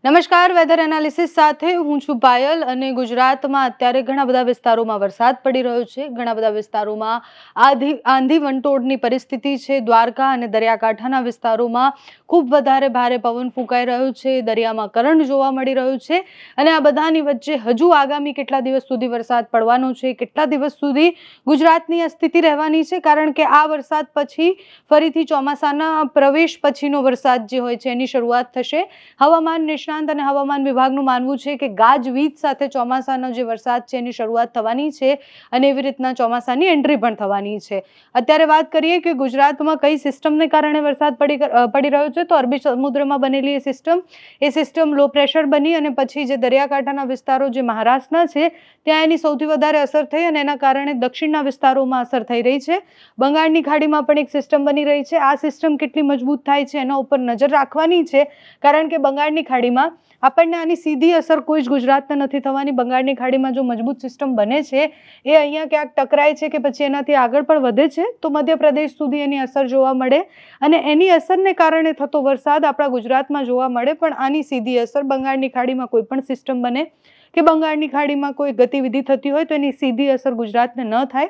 નમસ્કાર, weather analysis સાથે હું છું પાયલ અને ગુજરાતમાં અત્યારે ઘણા બધા વિસ્તારોમાં વરસાદ પડી રહ્યો છે. ઘણા બધા વિસ્તારોમાં આંધી વંટોળની પરિસ્થિતિ છે. દ્વારકા અને દરિયાકાંઠાના વિસ્તારોમાં ખૂબ વધારે ભારે પવન ફૂંકાઈ રહ્યો છે. દરિયામાં કરંટ જોવા મળી રહ્યું છે અને આ બધાની વચ્ચે હજુ આગામી કેટલા દિવસ સુધી વરસાદ પડવાનો છે, કેટલા દિવસ સુધી ગુજરાતની આ સ્થિતિ રહેવાની છે, કારણ કે આ વરસાદ પછી ફરીથી ચોમાસાના પ્રવેશ પછીનો વરસાદ જે હોય છે એની શરૂઆત થશે. હવામાન નિષ્ણાત અને હવામાન વિભાગનું માનવું છે કે ગાજવીજ સાથે ચોમાસાનો જે વરસાદ છે એની શરૂઆત થવાની છે અને એવી રીતના ચોમાસાની એન્ટ્રી પણ થવાની છે. અત્યારે વાત કરીએ કે ગુજરાતમાં કઈ સિસ્ટમને કારણે વરસાદ પડી રહ્યો છે, તો અરબી સમુદ્રમાં બનેલી એ સિસ્ટમ લો પ્રેશર બની અને પછી જે દરિયાકાંઠાના વિસ્તારો જે મહારાષ્ટ્રના છે ત્યાં એની સૌથી વધારે અસર થઈ અને એના કારણે દક્ષિણના વિસ્તારોમાં અસર થઈ રહી છે. બંગાળની ખાડીમાં પણ એક સિસ્ટમ બની રહી છે. આ સિસ્ટમ કેટલી મજબૂત થાય છે એના ઉપર નજર રાખવાની છે, કારણ કે બંગાળની ખાડીમાં આપણને આની સીધી અસર કોઈ જ ગુજરાતને નથી થવાની. બંગાળની ખાડીમાં જો મજબૂત સિસ્ટમ બને છે એ અહીંયા ક્યાંક ટકરાય છે કે પછી એનાથી આગળ પણ વધે છે તો મધ્યપ્રદેશ સુધી એની અસર જોવા મળે અને એની અસરને કારણે થતો વરસાદ આપણા ગુજરાતમાં જોવા મળે. પણ આની સીધી અસર બંગાળની ખાડીમાં કોઈ પણ સિસ્ટમ બને કે બંગાળની ખાડીમાં કોઈ ગતિવિધિ થતી હોય તો એની સીધી અસર ગુજરાતને ન થાય.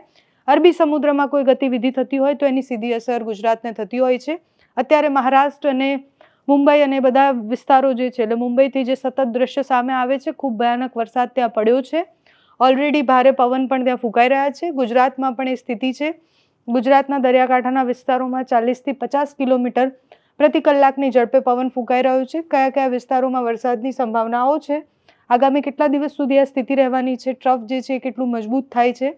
અરબી સમુદ્રમાં કોઈ ગતિવિધિ થતી હોય તો એની સીધી અસર ગુજરાતને થતી હોય છે. અત્યારે મહારાષ્ટ્ર અને મુંબઈ અને બધા વિસ્તારો જે છે, એટલે મુંબઈથી જે સતત દ્રશ્ય સામે આવે છે, ખૂબ ભયાનક વરસાદ ત્યાં પડ્યો છે. ઓલરેડી ભારે પવન પણ ત્યાં ફૂંકાઈ રહ્યા છે. ગુજરાતમાં પણ એ સ્થિતિ છે. ગુજરાતના દરિયાકાંઠાના વિસ્તારોમાં 40થી 50 કિલોમીટર પ્રતિ કલાકની ઝડપે પવન ફૂંકાઈ રહ્યો છે. કયા કયા વિસ્તારોમાં વરસાદની સંભાવનાઓ છે, આગામી કેટલા દિવસ સુધી આ સ્થિતિ રહેવાની છે, ટ્રફ જે છે એ કેટલું મજબૂત થાય છે.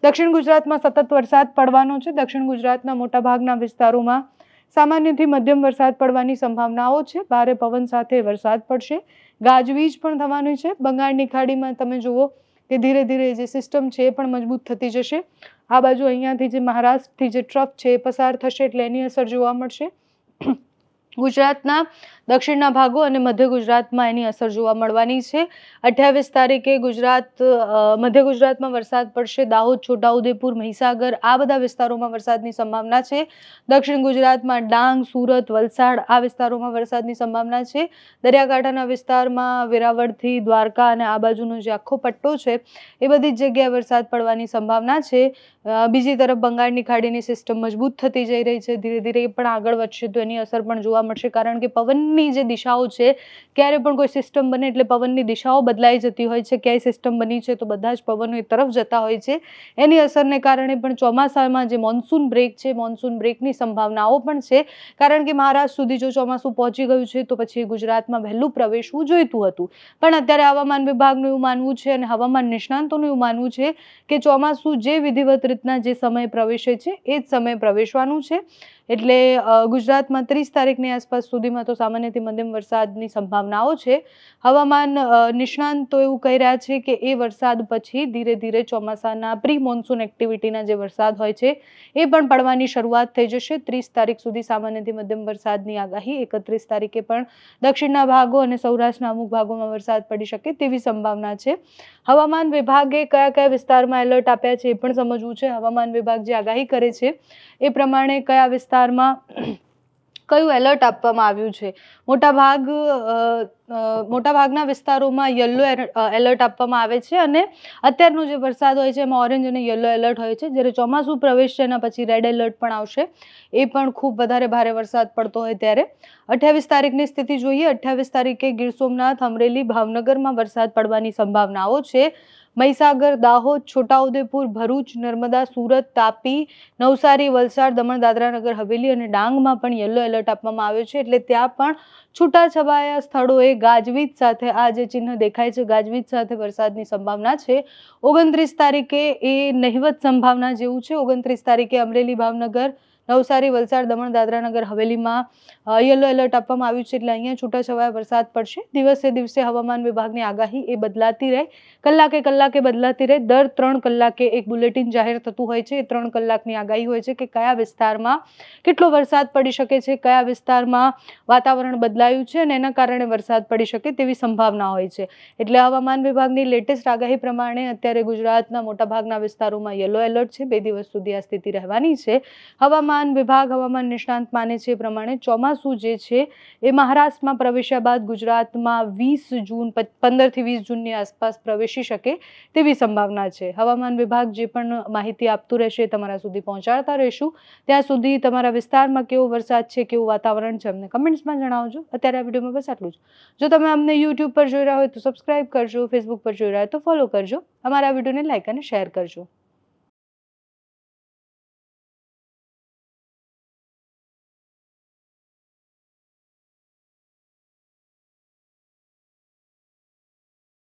દક્ષિણ ગુજરાતમાં સતત વરસાદ પડવાનો છે. દક્ષિણ ગુજરાતના મોટાભાગના વિસ્તારોમાં સામાન્યથી મધ્યમ વરસાદ પડવાની સંભાવનાઓ છે. ભારે પવન સાથે વરસાદ પડશે. ગાજવીજ પણ થવાની છે. બંગાળની ખાડીમાં તમે જુઓ કે ધીરે ધીરે જે સિસ્ટમ છે એ પણ મજબૂત થતી જશે. આ બાજુ અહીંયાથી જે મહારાષ્ટ્રથી જે ટ્રફ છે એ પસાર થશે એટલે એની અસર જોવા મળશે. ગુજરાતના દક્ષિણના ભાગો અને મધ્ય ગુજરાતમાં એની અસર જોવા મળવાની છે. 28 તારીખે મધ્ય ગુજરાતમાં વરસાદ પડશે. દાહોદ, છોટાઉદેપુર, મહીસાગર આ બધા વિસ્તારોમાં વરસાદની સંભાવના છે. દક્ષિણ ગુજરાતમાં ડાંગ, સુરત, વલસાડ આ વિસ્તારોમાં વરસાદની સંભાવના છે. દરિયાકાંઠાના વિસ્તારમાં વેરાવળથી દ્વારકા અને આ બાજુનો જે આખો પટ્ટો છે એ બધી જ જગ્યાએ વરસાદ પડવાની સંભાવના છે. બીજી તરફ બંગાળની ખાડીની સિસ્ટમ મજબૂત થતી જઈ રહી છે. ધીરે ધીરે એ પણ આગળ વધશે તો એની અસર પણ જોવા મળશે, કારણ કે પવનની જે દિશાઓ છે, ક્યારે પણ કોઈ સિસ્ટમ બને એટલે પવનની દિશાઓ બદલાઈ જતી હોય છે. ક્યાંય સિસ્ટમ બની છે તો બધા જ પવનો એ તરફ જતા હોય છે. એની અસરને કારણે પણ ચોમાસામાં જે મોન્સૂન બ્રેક છે, મોન્સૂન બ્રેકની સંભાવનાઓ પણ છે, કારણ કે મહારાષ્ટ્ર સુધી જો ચોમાસું પહોંચી ગયું છે તો પછી ગુજરાતમાં વહેલું પ્રવેશવું જોઈતું હતું. પણ અત્યારે હવામાન વિભાગનું એવું માનવું છે અને હવામાન નિષ્ણાંતોનું એવું માનવું છે કે ચોમાસું જે વિધિવત રીતના જે સમય પ્રવેશે છે એ જ સમય પ્રવેશવાનું છે. એટલે ગુજરાતમાં 30 તારીખની આસપાસ સુધીમાં તો સામાન્યથી મધ્યમ વરસાદની સંભાવનાઓ છે. હવામાન નિષ્ણાંતો એવું કહી રહ્યા છે કે એ વરસાદ પછી ધીરે ધીરે ચોમાસાના પ્રી મોન્સૂન એક્ટિવિટીના જે વરસાદ હોય છે એ પણ પડવાની શરૂઆત થઈ જશે. 30 તારીખ સુધી સામાન્યથી મધ્યમ વરસાદની આગાહી. 31 તારીખે પણ દક્ષિણના ભાગો અને સૌરાષ્ટ્રના અમુક ભાગોમાં વરસાદ પડી શકે તેવી સંભાવના છે. હવામાન વિભાગે કયા કયા વિસ્તારમાં એલર્ટ આપ્યા છે એ પણ સમજવું છે. હવામાન વિભાગ જે આગાહી કરે છે એ પ્રમાણે કયા વિસ્તારમાં કયું એલર્ટ આપવામાં આવ્યું છે. મોટાભાગના વિસ્તારોમાં યલો એલર્ટ આપવામાં આવે છે અને અત્યારનો જે વરસાદ હોય છે એમાં ઓરેન્જ અને યલો એલર્ટ હોય છે. જ્યારે ચોમાસું પ્રવેશશે એના પછી રેડ એલર્ટ પણ આવશે. એ પણ ખૂબ વધારે ભારે વરસાદ પડતો હોય ત્યારે. 28 તારીખની સ્થિતિ જોઈએ. 28 તારીખે ગીર સોમનાથ, અમરેલી, ભાવનગરમાં વરસાદ પડવાની સંભાવનાઓ છે. મહીસાગર, દાહોદ, છોટાઉદેપુર, ભરૂચ, નર્મદા, સુરત, તાપી, નવસારી, વલસાડ, દમણ, દાદરા નગર હવેલી અને ડાંગમાં પણ યલો એલર્ટ આપવામાં આવ્યો છે. એટલે ત્યાં પણ છૂટાછવાયા સ્થળોએ ગાજવીજ સાથે આ જે ચિહ્ન દેખાય છે, ગાજવીજ સાથે વરસાદની સંભાવના છે. 29 તારીખે એ નહિવત સંભાવના જેવું છે. 29 તારીખે અમરેલી, ભાવનગર, નવસારી, વલસાડ, દમણ, દાદરા નગર હવેલીમાં યલો એલર્ટ આપવામાં આવ્યું છે. એટલે અહીંયા છૂટાછવાયા વરસાદ પડશે. દિવસે દિવસે હવામાન વિભાગની આગાહી એ બદલાતી રહે, કલાકે કલાકે બદલાતી રહે. દર 3 કલાકે એક બુલેટિન જાહેર થતું હોય છે. 3 કલાકની આગાહી હોય છે કે કયા વિસ્તારમાં કેટલો વરસાદ પડી શકે છે, કયા વિસ્તારમાં વાતાવરણ બદલાયું છે અને એના કારણે વરસાદ પડી શકે તેવી સંભાવના હોય છે. એટલે હવામાન વિભાગની લેટેસ્ટ આગાહી પ્રમાણે અત્યારે ગુજરાતના મોટાભાગના વિસ્તારોમાં યલો એલર્ટ છે. 2 દિવસ સુધી આ સ્થિતિ રહેવાની છે. હવામાન હવામાન વિભાગ હવામાન નિષ્ણાંત માને છે એ પ્રમાણે ચોમાસું જે છે એ મહારાષ્ટ્રમાં પ્રવેશ્યા બાદ ગુજરાતમાં 20 જૂન 15 થી 20 જૂનની આસપાસ પ્રવેશી શકે તેવી સંભાવના છે. હવામાન વિભાગ જે પણ માહિતી આપતું રહેશે તમારા સુધી પહોંચાડતા રહીશું. ત્યાં સુધી તમારા વિસ્તારમાં કેવો વરસાદ છે, કેવું વાતાવરણ છે, અમને કમેન્ટ્સમાં જણાવજો. અત્યારે આ વિડીયોમાં બસ આટલું જ. જો તમે અમને યુટ્યુબ પર જોઈ રહ્યા હોય તો સબસ્ક્રાઇબ કરજો, ફેસબુક પર જોઈ રહ્યા હોય તો ફોલો કરજો, અમારા વિડીયોને લાઇક અને શેર કરજો.